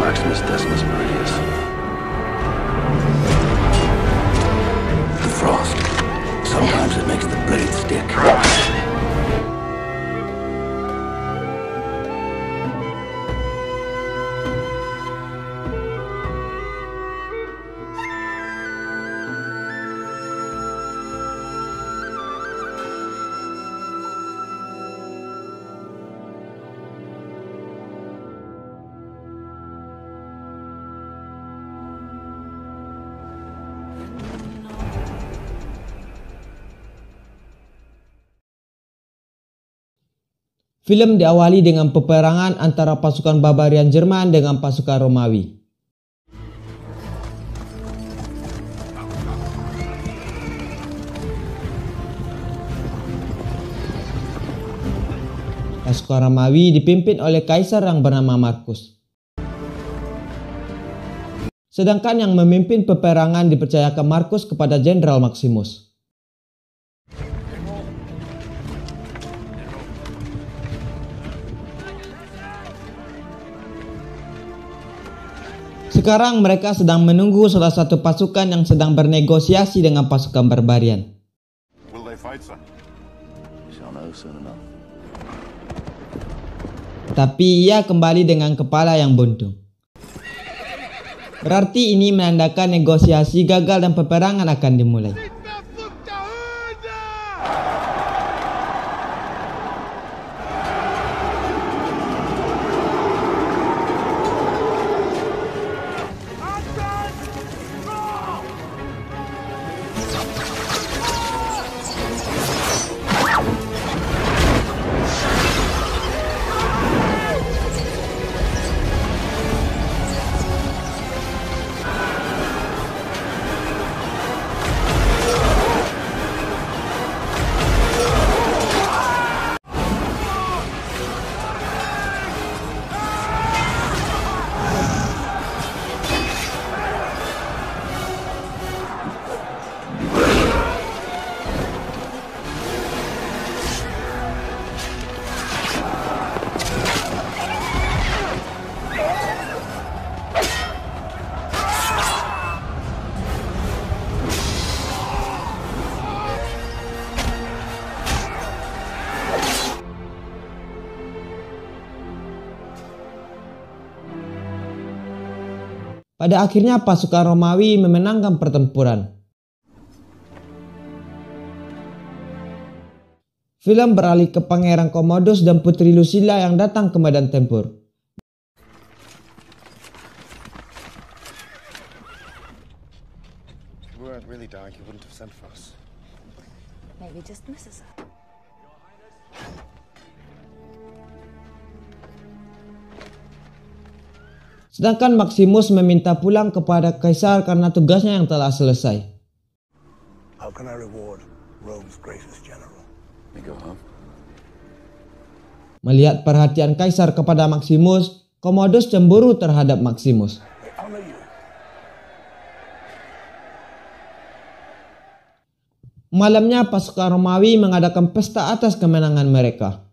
Maximus Decimus Meridius. The frost. Sometimes it makes the blade stick. Film diawali dengan peperangan antara pasukan barbarian Jerman dengan pasukan Romawi. Pasukan Romawi dipimpin oleh kaisar yang bernama Markus. Sedangkan yang memimpin peperangan dipercayakan Markus kepada Jenderal Maximus. Sekarang mereka sedang menunggu salah satu pasukan yang sedang bernegosiasi dengan pasukan barbarian. Will they fight, sir? We shall know soon enough. Tapi ia kembali dengan kepala yang buntung. Berarti ini menandakan negosiasi gagal dan peperangan akan dimulai. Pada akhirnya pasukan Romawi memenangkan pertempuran. Film beralih ke Pangeran Commodus dan Putri Lucilla yang datang ke medan tempur. If we weren't really dying, you wouldn't have sent for us. Maybe just misses us. Sedangkan Maximus meminta pulang kepada kaisar karena tugasnya yang telah selesai. How can I reward Rome's greatest general? We go home. Melihat perhatian kaisar kepada Maximus, Commodus cemburu terhadap Maximus. I honor you. Malamnya pasukan Romawi mengadakan pesta atas kemenangan mereka.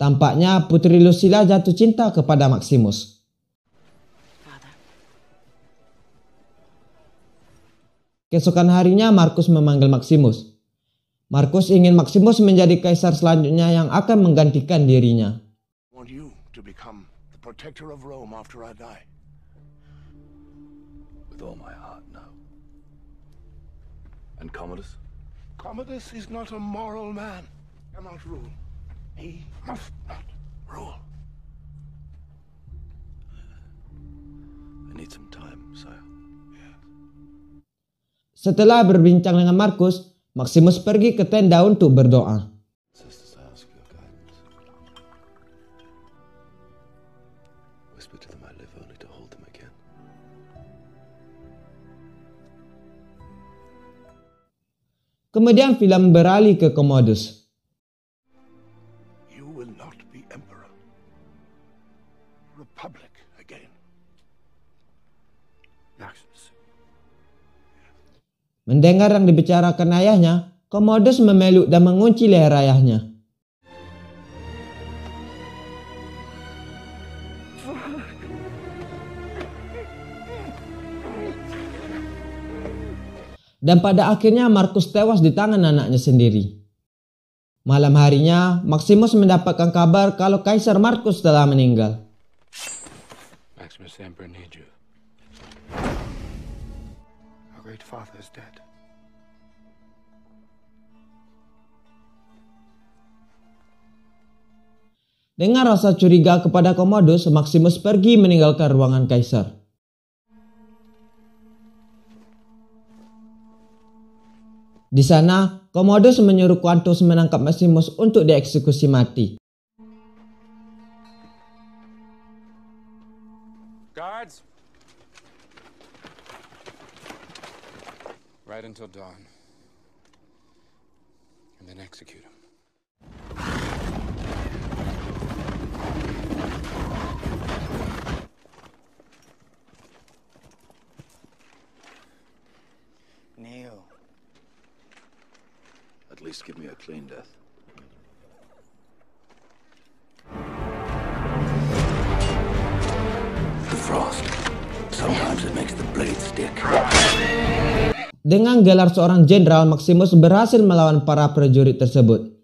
Tampaknya Putri Lucilla jatuh cinta kepada Maximus. Keesokan harinya Markus memanggil Maximus. Markus ingin Maximus menjadi kaisar selanjutnya yang akan menggantikan dirinya. I want you to become the protector of Rome after I die. With all my heart, no. And Commodus? Commodus is not a moral man. Cannot rule. He must not rule. I need some time, sire. Setelah berbincang dengan Markus, Maximus pergi ke tenda untuk berdoa. Sisters, I ask your guidance. Whisper to them I live only to hold them again. Kemudian film beralih ke Commodus. You will not be emperor. Republic again. Maximus. Mendengar yang dibicarakan ayahnya, Commodus memeluk dan mengunci leher ayahnya. Dan pada akhirnya Marcus tewas di tangan anaknya sendiri. Malam harinya, Maximus mendapatkan kabar kalau Kaisar Marcus telah meninggal. Maximus, the Emperor needs you. Our great father is dead. Dengan rasa curiga kepada Commodus, Maximus pergi meninggalkan ruangan Kaisar. Di sana, Commodus menyuruh Quantus menangkap Maximus untuk dieksekusi mati. Guards! Right until dawn. And then execute him. Kneel. At least give me a clean death. The frost. Sometimes it makes the blade stick. Dengan gelar seorang jenderal, Maximus berhasil melawan para prajurit tersebut.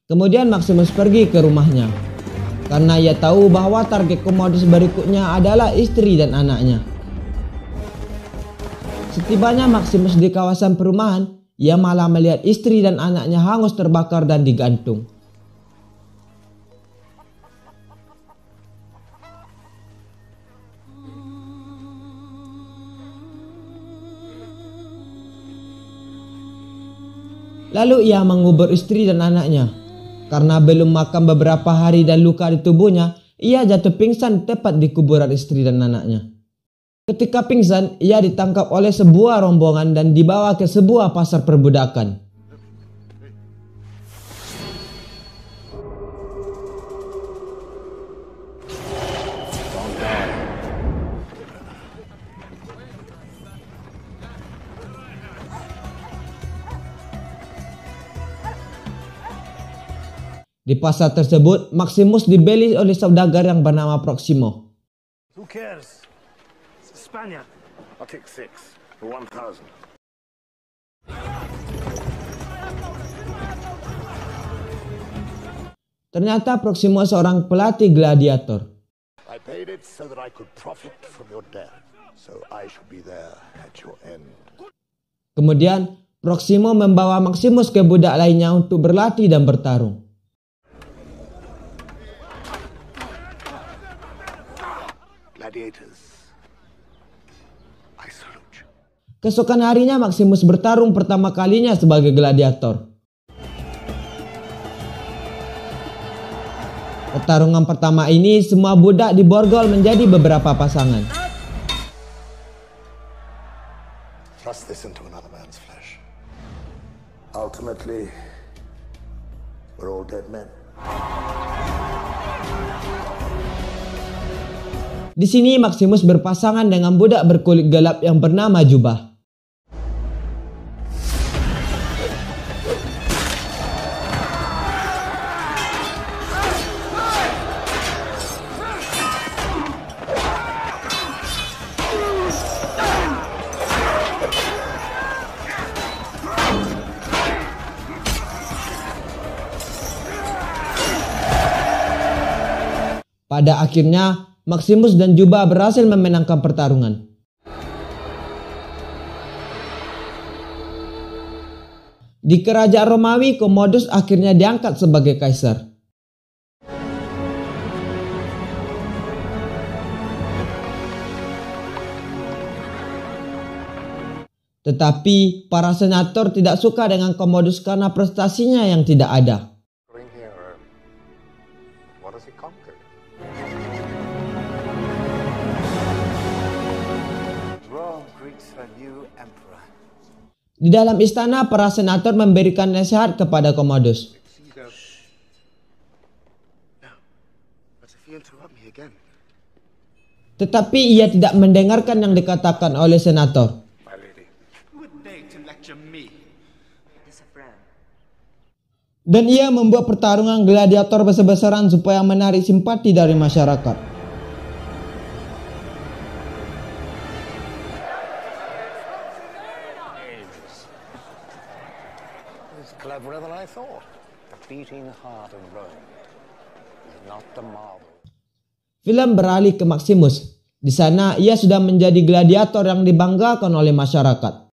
Kemudian Maximus pergi ke rumahnya, karena ia tahu bahwa target Commodus berikutnya adalah istri dan anaknya. Setibanya Maximus di kawasan perumahan, ia malah melihat istri dan anaknya hangus terbakar dan digantung. Lalu ia mengubur istri dan anaknya. Karena belum makan beberapa hari dan luka di tubuhnya, ia jatuh pingsan tepat di kuburan istri dan anaknya. Ketika pingsan, ia ditangkap oleh sebuah rombongan dan dibawa ke sebuah pasar perbudakan. Di pasar tersebut, Maximus dibeli oleh saudagar yang bernama Proximo. Who cares? It's a Spaniard. I'll take 6 for 1,000. Ternyata Proximo seorang pelatih gladiator. I paid it so that I could profit from your death. So I shall be there at your end. Kemudian, Proximo membawa Maximus ke budak lainnya untuk berlatih dan bertarung. Gladiators, I salute you. Keesokan harinya Maximus bertarung pertama kalinya sebagai gladiator. Pertarungan pertama ini semua budak diborgol menjadi beberapa pasangan. Thrust this into another man's flesh. Ultimately, we're all dead men. Di sini Maximus berpasangan dengan budak berkulit gelap yang bernama Jubah. Pada akhirnya, Maximus dan Jubah berhasil memenangkan pertarungan. Di kerajaan Romawi, Commodus akhirnya diangkat sebagai kaisar. Tetapi para senator tidak suka dengan Commodus karena prestasinya yang tidak ada. What has he conquered? Rome greets her new emperor. Di dalam istana, para senator memberikan nasihat kepada Commodus. But if you interrupt me again, Tetapi ia tidak mendengarkan yang dikatakan oleh senator. My lady. good day, made to lecture me? It's a friend. Dan ia membuat pertarungan gladiator besar-besaran supaya menarik simpati dari masyarakat. It's cleverer than I thought. The beating heart of Rome is not the marble. Film beralih ke Maximus. Di sana ia sudah menjadi gladiator yang dibanggakan oleh masyarakat.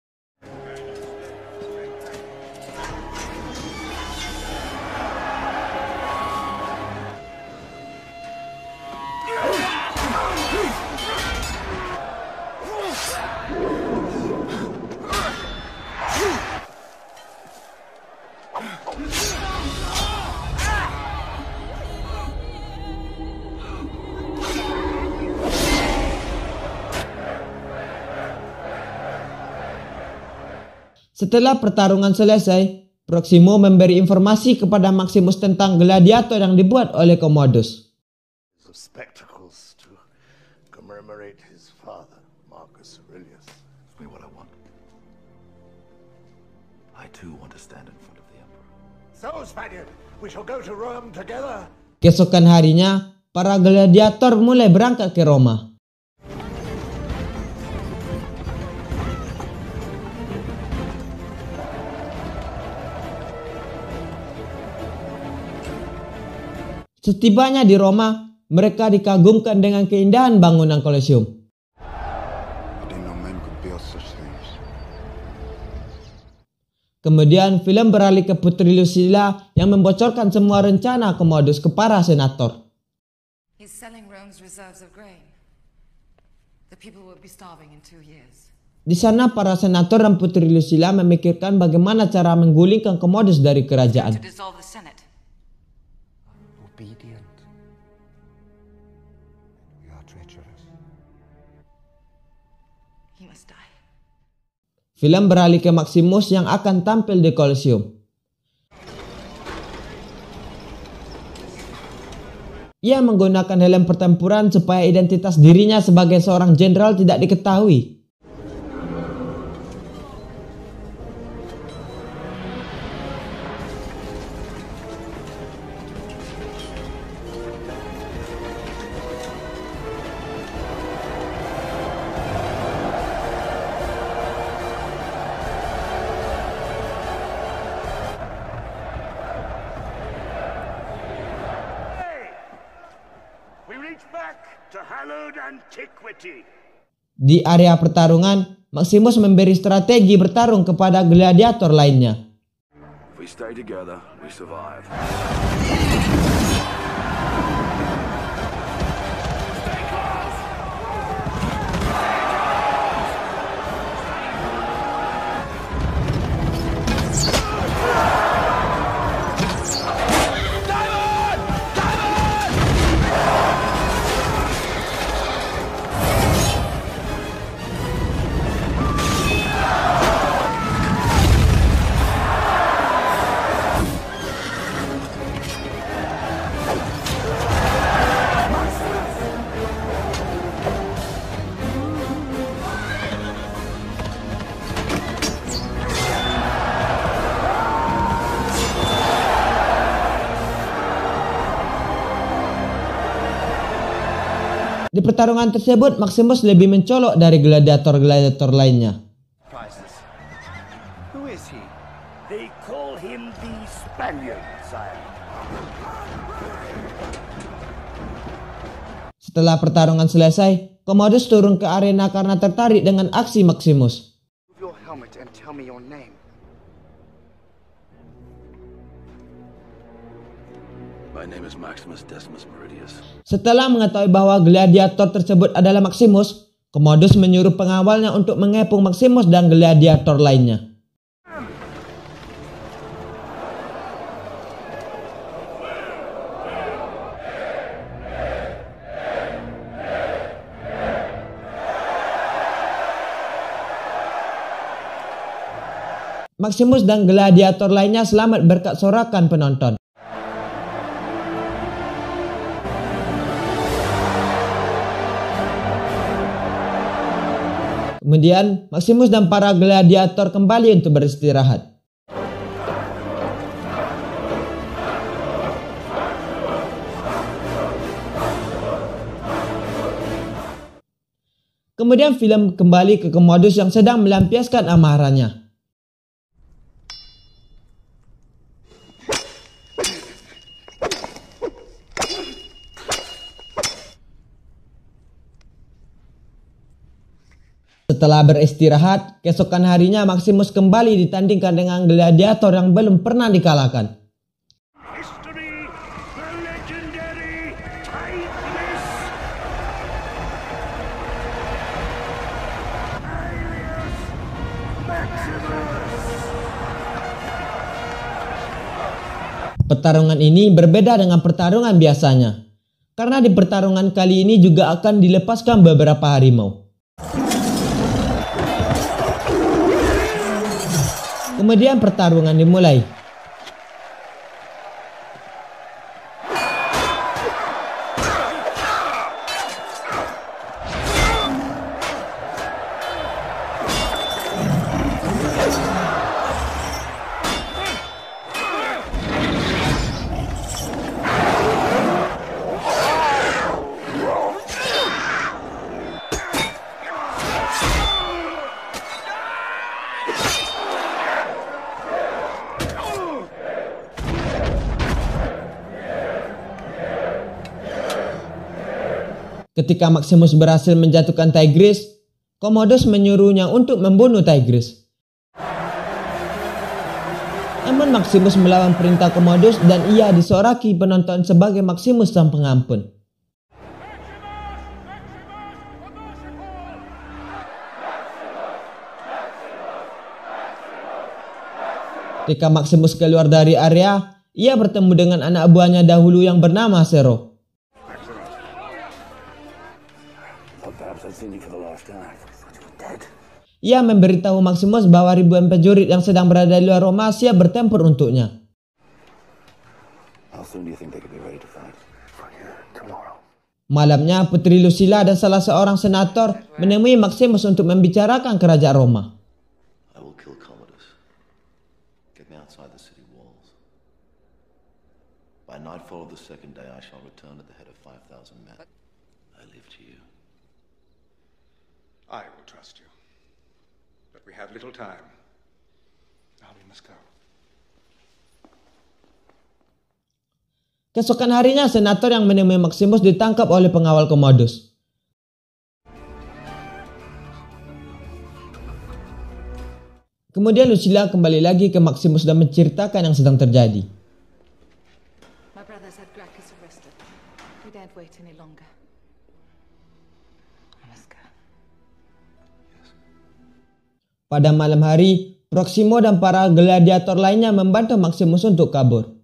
Setelah pertarungan selesai, Proximo memberi informasi kepada Maximus tentang gladiator yang dibuat oleh Commodus. Of spectacles to commemorate his father, Marcus Aurelius. It's me what I want. I too want to stand in front of the emperor. So, Spaniard, we shall go to Rome together. Keesokan harinya, para gladiator mulai berangkat ke Roma. Setibanya di Roma, mereka dikagumkan dengan keindahan bangunan Kolosium. I didn't know men could build such things. Kemudian film beralih ke Putri Lucilla yang membocorkan semua rencana Commodus ke para senator. He's selling Rome's reserves of grain. The people will be starving in 2 years. Di sana para senator dan Putri Lucilla memikirkan bagaimana cara menggulingkan Commodus dari To kerajaan. dissolve the Senate. Obedient. We are treacherous. He must die. Film beralih ke Maximus yang akan tampil di Kolosium. Ia menggunakan helm pertempuran supaya identitas dirinya sebagai seorang jenderal tidak diketahui. We reach back to hallowed antiquity. Di area pertarungan, Maximus memberi strategi bertarung kepada gladiator lainnya. If we stay together, we survive. Di pertarungan tersebut, Maximus lebih mencolok dari gladiator-gladiator lainnya. Prices. Who is he? They call him the Spaniard, sire. Setelah pertarungan selesai, Commodus turun ke arena karena tertarik dengan aksi Maximus. Move your helmet and tell me your name. My name is Maximus Decimus Meridius. Setelah mengetahui bahwa gladiator tersebut adalah Maximus, Commodus menyuruh pengawalnya untuk mengepung Maximus dan gladiator lainnya. Maximus dan gladiator lainnya selamat berkat sorakan penonton. Kemudian Maximus dan para gladiator kembali untuk beristirahat. Kemudian film kembali ke Commodus yang sedang melampiaskan amarahnya. Setelah beristirahat, keesokan harinya Maximus kembali ditandingkan dengan gladiator yang belum pernah dikalahkan. History, the legendary Tigress. Aelius Maximus. Pertarungan ini berbeda dengan pertarungan biasanya, karena di pertarungan kali ini juga akan dilepaskan beberapa harimau. Kemudian pertarungan dimulai. Ketika Maximus berhasil menjatuhkan Tigris, Commodus menyuruhnya untuk membunuh Tigris. Namun Maximus melawan perintah Commodus dan ia disoraki penonton sebagai Maximus sang pengampun. Ketika Maximus keluar dari area, ia bertemu dengan anak buahnya dahulu yang bernama Sero. Ia memberitahu Maximus bahwa ribuan prajurit yang sedang berada di luar Roma siap bertempur untuknya. Malamnya, Putri Lucilla dan salah seorang senator menemui Maximus untuk membicarakan kerajaan Roma. By nightfall of the second day, I shall return at the head of 5,000 men. I leave to you. I will trust you. But we have little time. Now we must go. Keesokan harinya, senator yang menemui Maximus ditangkap oleh pengawal Commodus. Kemudian Lucilla kembali lagi ke Maximus dan menceritakan yang sedang terjadi. My brother's had Gracchus arrested. We daren't wait any longer. I must go. Pada malam hari, Proximo dan para gladiator lainnya membantu Maximus untuk kabur.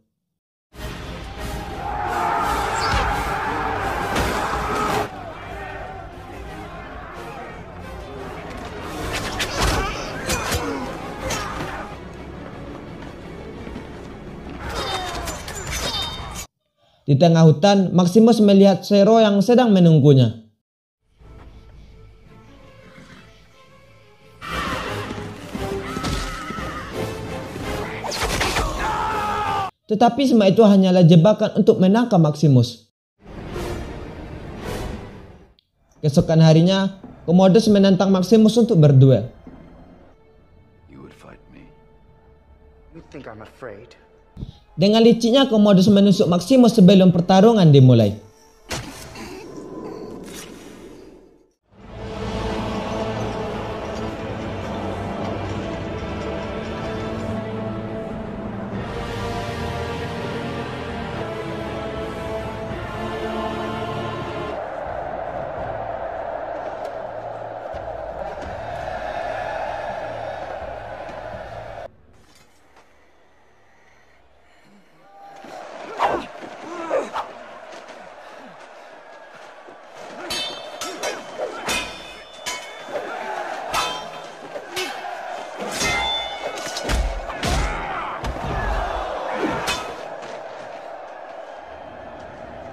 Di tengah hutan, Maximus melihat Sero yang sedang menunggunya. Tetapi semua itu hanyalah jebakan untuk menangkap Maximus. Keesokan harinya, Commodus menantang Maximus untuk berduel. You would fight me. You think I'm afraid? Dengan liciknya, Commodus menusuk Maximus sebelum pertarungan dimulai.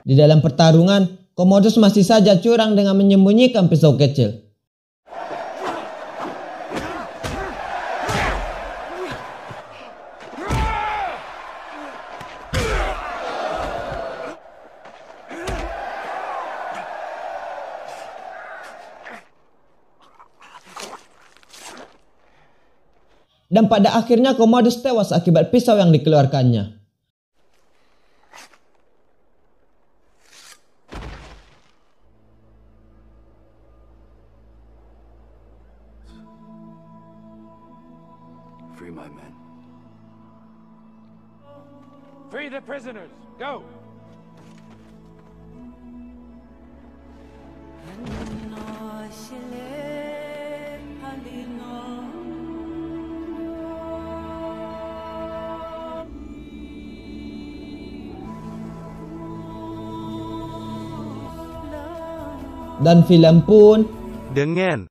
Di dalam pertarungan, Commodus masih saja curang dengan menyembunyikan pisau kecil. dan pada akhirnya Commodus tewas akibat pisau yang dikeluarkannya. Free my men. Free the prisoners. Go. Dan film pun dengan